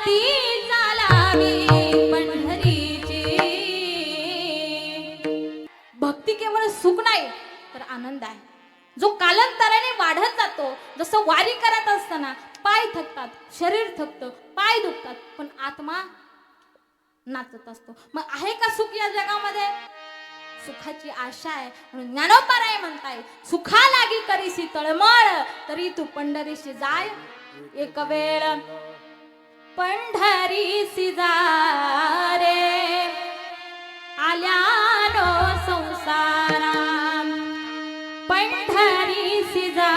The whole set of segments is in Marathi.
भक्ती चालावी पंढरीची. भक्ती केवळ सुख नाही तर आनंद आहे, जो कालांतराने वाढत जातो. जसं वारी करत असताना पाय थकतात, शरीर थकतं, पाय दुखतात, पण आत्मा नाचत असतो. मग आहे का सुख या जगामध्ये? सुखाची आशा आहे. म्हणून ज्ञानोबाराय म्हणताय, सुखा लागी करीसी तळमळ, तरी तू पंढरीशी जाय एक वेळ. पंढरीसी जा रे आल्यानो संसारा, पंढरीसी जा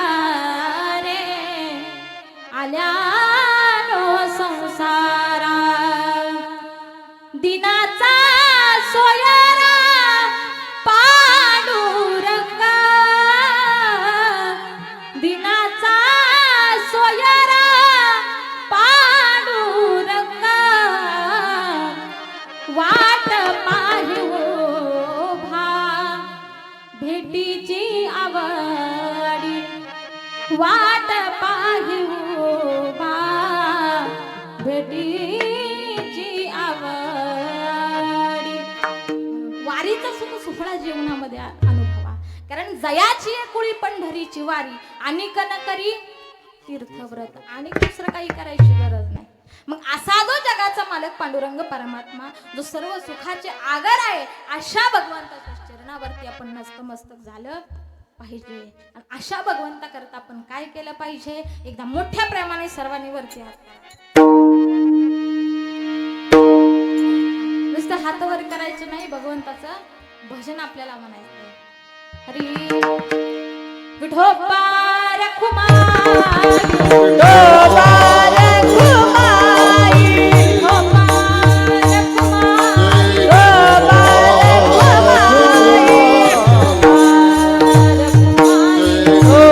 रे आल्यानो संसारा. दिनाचा सोयरा पांडुरंगा, दिनाचा सोयरा पांडुरंगा. वाट पाहिवो भा भेटीची आवडी, वाट पाहिवो भा भेटीची आवडी. वारीचं सुख सुफळा जीवनामध्ये अनुभवा, कारण जयाची कुळी पंढरीची वारी. आणि कन करी तीर्थव्रत, आणि दुसरं काही करायची गरज नाही. मग असा जो जगाचा मालक पांडुरंग परमात्मा, जो सर्व सुखाचे आगर आहे, अशा भगवंताच्या चरणावरती आपण नतमस्तक झालं पाहिजे. आणि अशा भगवंता करता आपण काय केलं पाहिजे? एकदा मोठ्या प्रेमाने सर्वांनी वरती हात करा. नुसतं हात वर करायचं नाही, भगवंताचं भजन आपल्याला म्हणायचं. हरी विठोबा रखुमाई, विठोबा रखुमाई, विठोबा रखुमाई, विठोबा रखुमाई, विठोबा रखुमाई.